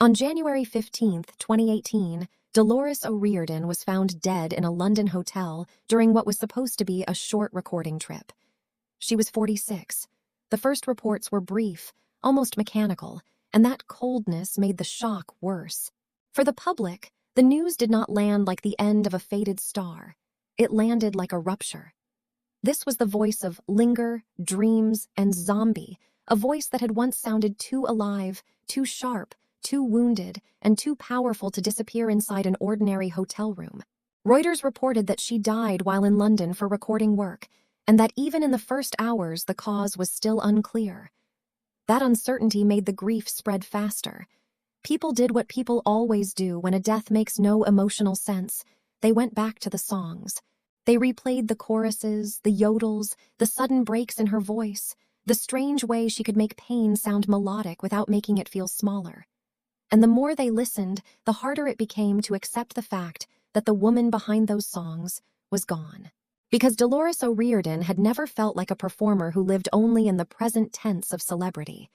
On January 15, 2018, Dolores O'Riordan was found dead in a London hotel during what was supposed to be a short recording trip. She was 46. The first reports were brief, almost mechanical, and that coldness made the shock worse. For the public, the news did not land like the end of a faded star. It landed like a rupture. This was the voice of Linger, Dreams, and Zombie, a voice that had once sounded too alive, too sharp, too wounded, and too powerful to disappear inside an ordinary hotel room. Reuters reported that she died while in London for recording work, and that even in the first hours the cause was still unclear. That uncertainty made the grief spread faster. People did what people always do when a death makes no emotional sense. They went back to the songs. They replayed the choruses, the yodels, the sudden breaks in her voice, the strange way she could make pain sound melodic without making it feel smaller. And the more they listened, the harder it became to accept the fact that the woman behind those songs was gone. Because Dolores O'Riordan had never felt like a performer who lived only in the present tense of celebrity.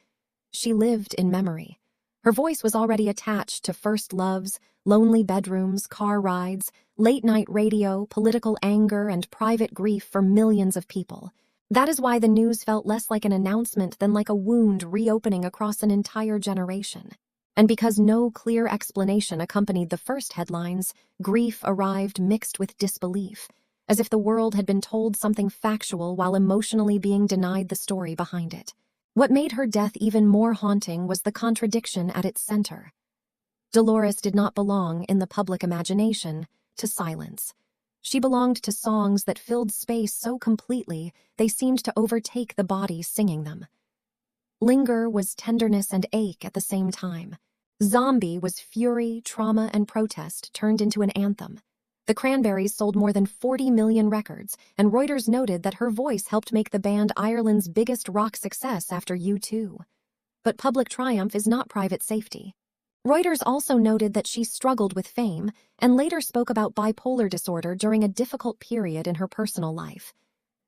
She lived in memory. Her voice was already attached to first loves, lonely bedrooms, car rides, late-night radio, political anger, and private grief for millions of people. That is why the news felt less like an announcement than like a wound reopening across an entire generation. And because no clear explanation accompanied the first headlines, grief arrived mixed with disbelief, as if the world had been told something factual while emotionally being denied the story behind it. What made her death even more haunting was the contradiction at its center. Dolores did not belong in the public imagination to silence. She belonged to songs that filled space so completely they seemed to overtake the body singing them. Linger was tenderness and ache at the same time. Zombie was fury, trauma, and protest turned into an anthem. The Cranberries sold more than 40 million records, and Reuters noted that her voice helped make the band Ireland's biggest rock success after U2. But public triumph is not private safety. Reuters also noted that she struggled with fame and later spoke about bipolar disorder during a difficult period in her personal life.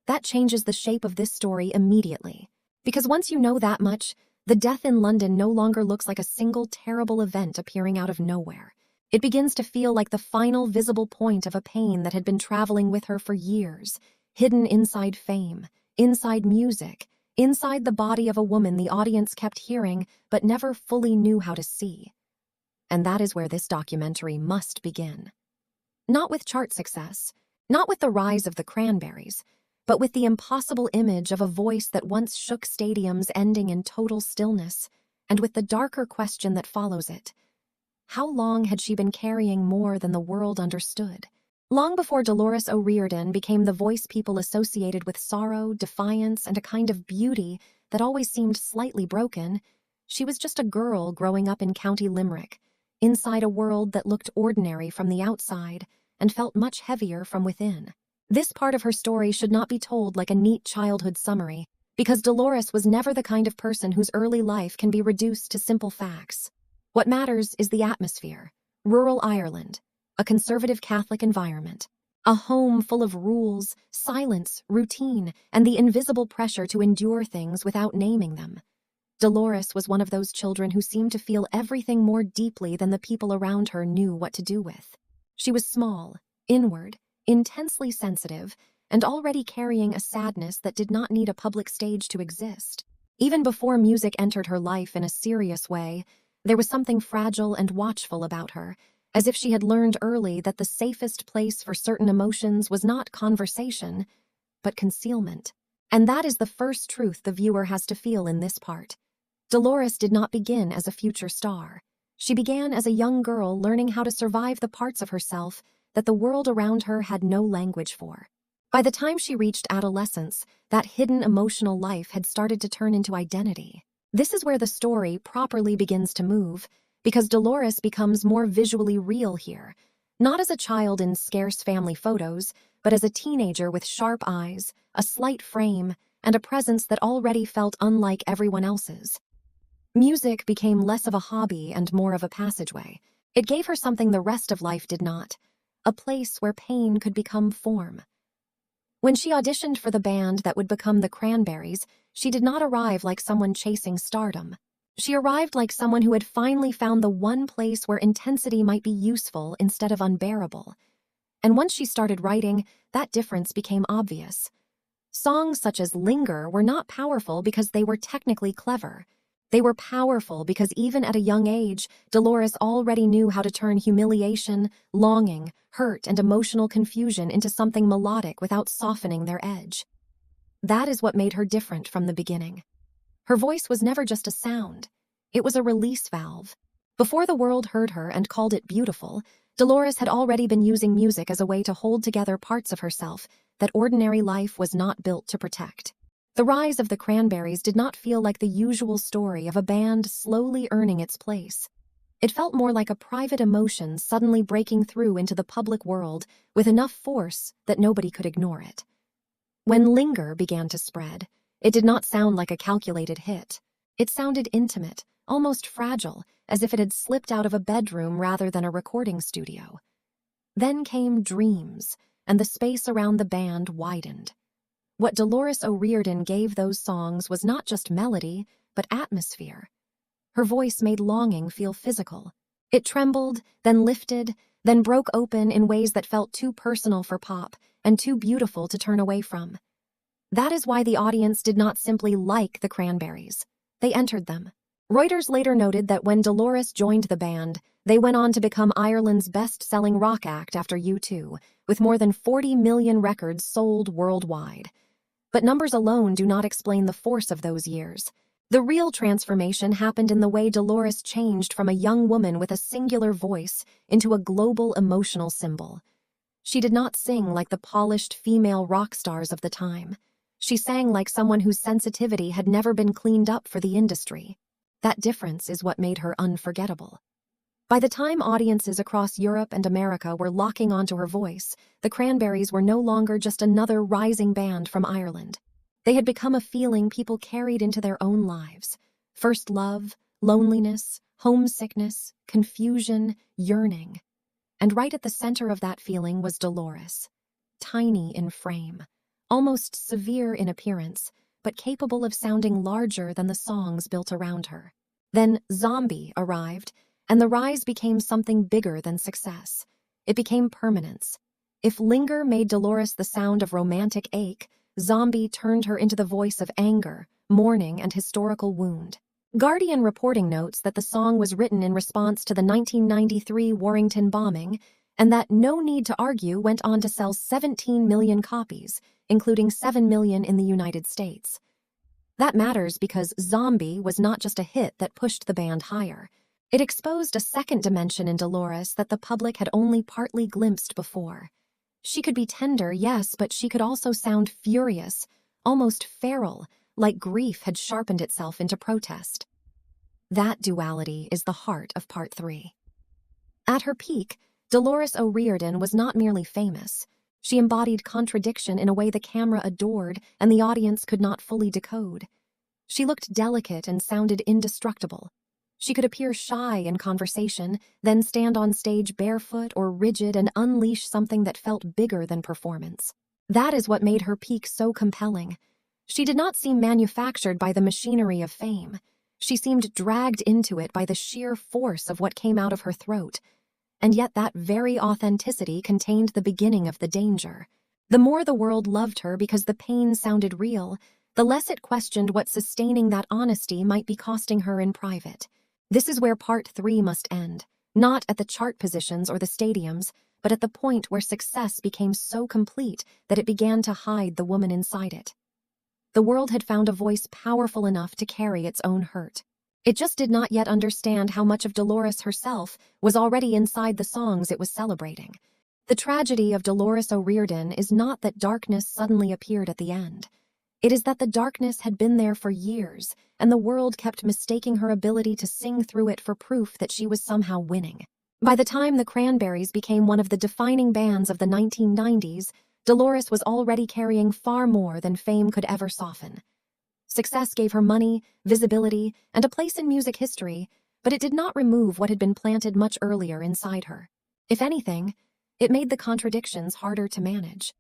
That changes the shape of this story immediately. Because once you know that much, the death in London no longer looks like a single terrible event appearing out of nowhere. It begins to feel like the final visible point of a pain that had been traveling with her for years, hidden inside fame, inside music, inside the body of a woman the audience kept hearing but never fully knew how to see. And that is where this documentary must begin. Not with chart success, not with the rise of the Cranberries, but with the impossible image of a voice that once shook stadiums ending in total stillness, and with the darker question that follows it. How long had she been carrying more than the world understood? Long before Dolores O'Riordan became the voice people associated with sorrow, defiance, and a kind of beauty that always seemed slightly broken, she was just a girl growing up in County Limerick, inside a world that looked ordinary from the outside and felt much heavier from within. This part of her story should not be told like a neat childhood summary, because Dolores was never the kind of person whose early life can be reduced to simple facts. What matters is the atmosphere. Rural Ireland, a conservative Catholic environment, a home full of rules, silence, routine, and the invisible pressure to endure things without naming them. Dolores was one of those children who seemed to feel everything more deeply than the people around her knew what to do with. She was small, inward, intensely sensitive, and already carrying a sadness that did not need a public stage to exist. Even before music entered her life in a serious way, there was something fragile and watchful about her, as if she had learned early that the safest place for certain emotions was not conversation, but concealment. And that is the first truth the viewer has to feel in this part. Dolores did not begin as a future star. She began as a young girl learning how to survive the parts of herself that the world around her had no language for. By the time she reached adolescence, that hidden emotional life had started to turn into identity. This is where the story properly begins to move, because Dolores becomes more visually real here, not as a child in scarce family photos, but as a teenager with sharp eyes, a slight frame, and a presence that already felt unlike everyone else's. Music became less of a hobby and more of a passageway. It gave her something the rest of life did not, a place where pain could become form. When she auditioned for the band that would become the Cranberries, she did not arrive like someone chasing stardom. She arrived like someone who had finally found the one place where intensity might be useful instead of unbearable. And once she started writing, that difference became obvious. Songs such as Linger were not powerful because they were technically clever. They were powerful because even at a young age, Dolores already knew how to turn humiliation, longing, hurt, and emotional confusion into something melodic without softening their edge. That is what made her different from the beginning. Her voice was never just a sound. It was a release valve. Before the world heard her and called it beautiful, Dolores had already been using music as a way to hold together parts of herself that ordinary life was not built to protect. The rise of the Cranberries did not feel like the usual story of a band slowly earning its place. It felt more like a private emotion suddenly breaking through into the public world with enough force that nobody could ignore it. When Linger began to spread, it did not sound like a calculated hit. It sounded intimate, almost fragile, as if it had slipped out of a bedroom rather than a recording studio. Then came Dreams, and the space around the band widened. What Dolores O'Riordan gave those songs was not just melody, but atmosphere. Her voice made longing feel physical. It trembled, then lifted, then broke open in ways that felt too personal for pop and too beautiful to turn away from. That is why the audience did not simply like the Cranberries. They entered them. Reuters later noted that when Dolores joined the band, they went on to become Ireland's best-selling rock act after U2, with more than 40 million records sold worldwide. But numbers alone do not explain the force of those years. The real transformation happened in the way Dolores changed from a young woman with a singular voice into a global emotional symbol. She did not sing like the polished female rock stars of the time. She sang like someone whose sensitivity had never been cleaned up for the industry. That difference is what made her unforgettable. By the time audiences across Europe and America were locking onto her voice, the Cranberries were no longer just another rising band from Ireland. They had become a feeling people carried into their own lives. First love, loneliness, homesickness, confusion, yearning. And right at the center of that feeling was Dolores. Tiny in frame, almost severe in appearance, but capable of sounding larger than the songs built around her. Then Zombie arrived, and the rise became something bigger than success. It became permanence. If Linger made Dolores the sound of romantic ache, Zombie turned her into the voice of anger, mourning, and historical wound. Guardian reporting notes that the song was written in response to the 1993 Warrington bombing, and that No Need to Argue went on to sell 17 million copies, including 7 million in the United States. That matters because Zombie was not just a hit that pushed the band higher. It exposed a second dimension in Dolores that the public had only partly glimpsed before. She could be tender, yes, but she could also sound furious, almost feral, like grief had sharpened itself into protest. That duality is the heart of Part 3. At her peak, Dolores O'Riordan was not merely famous. She embodied contradiction in a way the camera adored and the audience could not fully decode. She looked delicate and sounded indestructible. She could appear shy in conversation, then stand on stage barefoot or rigid and unleash something that felt bigger than performance. That is what made her peak so compelling. She did not seem manufactured by the machinery of fame. She seemed dragged into it by the sheer force of what came out of her throat. And yet that very authenticity contained the beginning of the danger. The more the world loved her because the pain sounded real, the less it questioned what sustaining that honesty might be costing her in private. This is where Part 3 must end, not at the chart positions or the stadiums, but at the point where success became so complete that it began to hide the woman inside it. The world had found a voice powerful enough to carry its own hurt. It just did not yet understand how much of Dolores herself was already inside the songs it was celebrating. The tragedy of Dolores O'Riordan is not that darkness suddenly appeared at the end. It is that the darkness had been there for years, and the world kept mistaking her ability to sing through it for proof that she was somehow winning. By the time the Cranberries became one of the defining bands of the 1990s, Dolores was already carrying far more than fame could ever soften. Success gave her money, visibility, and a place in music history, but it did not remove what had been planted much earlier inside her. If anything, it made the contradictions harder to manage.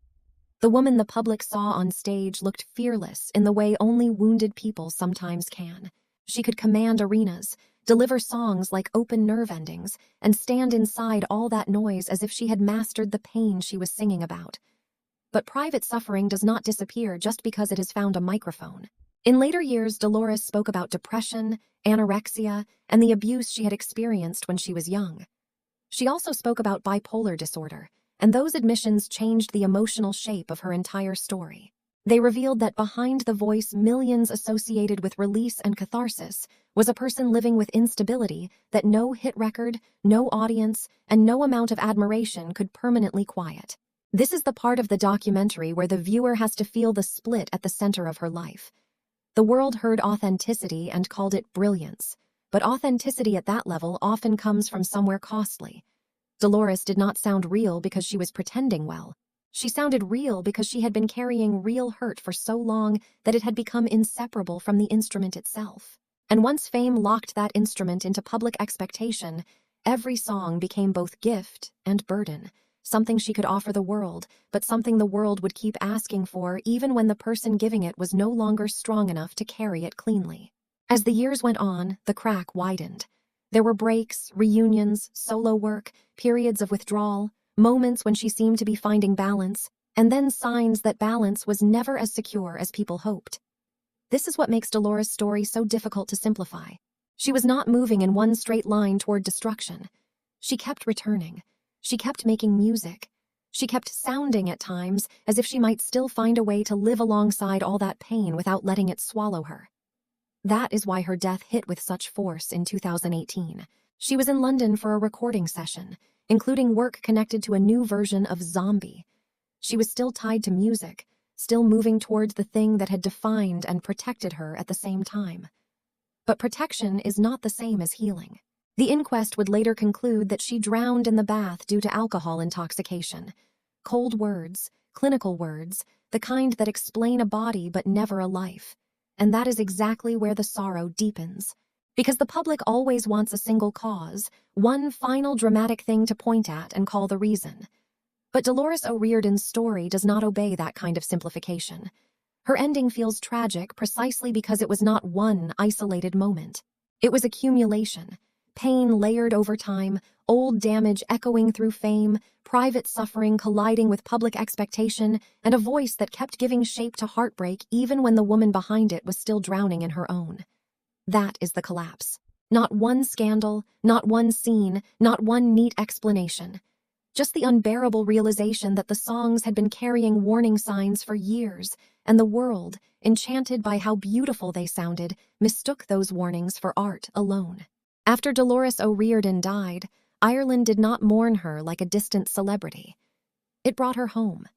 The woman the public saw on stage looked fearless in the way only wounded people sometimes can. She could command arenas, deliver songs like open nerve endings, and stand inside all that noise as if she had mastered the pain she was singing about. But private suffering does not disappear just because it has found a microphone. In later years, Dolores spoke about depression, anorexia, and the abuse she had experienced when she was young. She also spoke about bipolar disorder, and those admissions changed the emotional shape of her entire story. They revealed that behind the voice millions associated with release and catharsis was a person living with instability that no hit record, no audience, and no amount of admiration could permanently quiet. This is the part of the documentary where the viewer has to feel the split at the center of her life. The world heard authenticity and called it brilliance, but authenticity at that level often comes from somewhere costly. Dolores did not sound real because she was pretending well. She sounded real because she had been carrying real hurt for so long that it had become inseparable from the instrument itself. And once fame locked that instrument into public expectation, every song became both gift and burden, something she could offer the world, but something the world would keep asking for even when the person giving it was no longer strong enough to carry it cleanly. As the years went on, the crack widened. There were breaks, reunions, solo work, periods of withdrawal, moments when she seemed to be finding balance, and then signs that balance was never as secure as people hoped. This is what makes Dolores' story so difficult to simplify. She was not moving in one straight line toward destruction. She kept returning. She kept making music. She kept sounding at times as if she might still find a way to live alongside all that pain without letting it swallow her. That is why her death hit with such force in 2018. She was in London for a recording session, including work connected to a new version of Zombie. She was still tied to music, still moving towards the thing that had defined and protected her at the same time. But protection is not the same as healing. The inquest would later conclude that she drowned in the bath due to alcohol intoxication. Cold words, clinical words, the kind that explain a body but never a life. And that is exactly where the sorrow deepens. Because the public always wants a single cause, one final dramatic thing to point at and call the reason. But Dolores O'Riordan's story does not obey that kind of simplification. Her ending feels tragic precisely because it was not one isolated moment. It was accumulation, pain layered over time, old damage echoing through fame, private suffering colliding with public expectation, and a voice that kept giving shape to heartbreak even when the woman behind it was still drowning in her own. That is the collapse. Not one scandal, not one scene, not one neat explanation. Just the unbearable realization that the songs had been carrying warning signs for years, and the world, enchanted by how beautiful they sounded, mistook those warnings for art alone. After Dolores O'Riordan died, Ireland did not mourn her like a distant celebrity. It brought her home.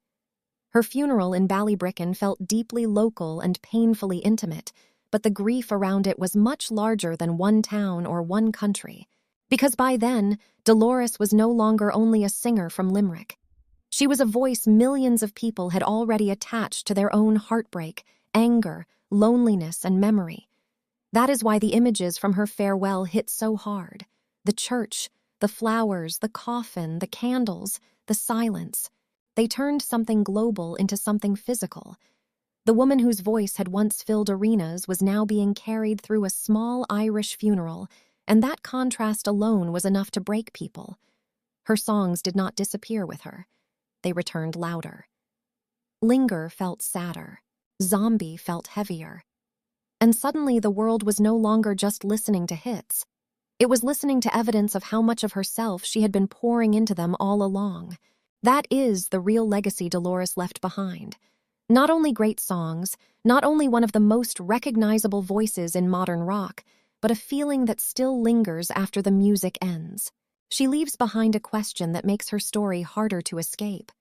Her funeral in Ballybricken felt deeply local and painfully intimate, but the grief around it was much larger than one town or one country. Because by then, Dolores was no longer only a singer from Limerick. She was a voice millions of people had already attached to their own heartbreak, anger, loneliness, and memory. That is why the images from her farewell hit so hard. The church, the flowers, the coffin, the candles, the silence. They turned something global into something physical. The woman whose voice had once filled arenas was now being carried through a small Irish funeral, and that contrast alone was enough to break people. Her songs did not disappear with her. They returned louder. Linger felt sadder. Zombie felt heavier. And suddenly the world was no longer just listening to hits. It was listening to evidence of how much of herself she had been pouring into them all along. That is the real legacy Dolores left behind. Not only great songs, not only one of the most recognizable voices in modern rock, but a feeling that still lingers after the music ends. She leaves behind a question that makes her story harder to escape.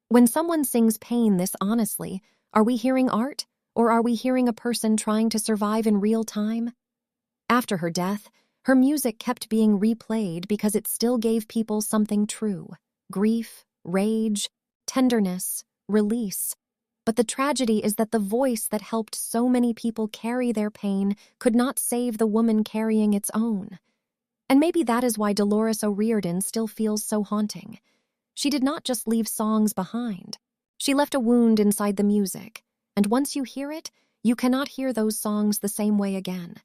When someone sings pain this honestly, are we hearing art, or are we hearing a person trying to survive in real time? After her death, her music kept being replayed because it still gave people something true: grief, rage, tenderness, release. But the tragedy is that the voice that helped so many people carry their pain could not save the woman carrying its own. And maybe that is why Dolores O'Riordan still feels so haunting. She did not just leave songs behind. She left a wound inside the music, and once you hear it, you cannot hear those songs the same way again.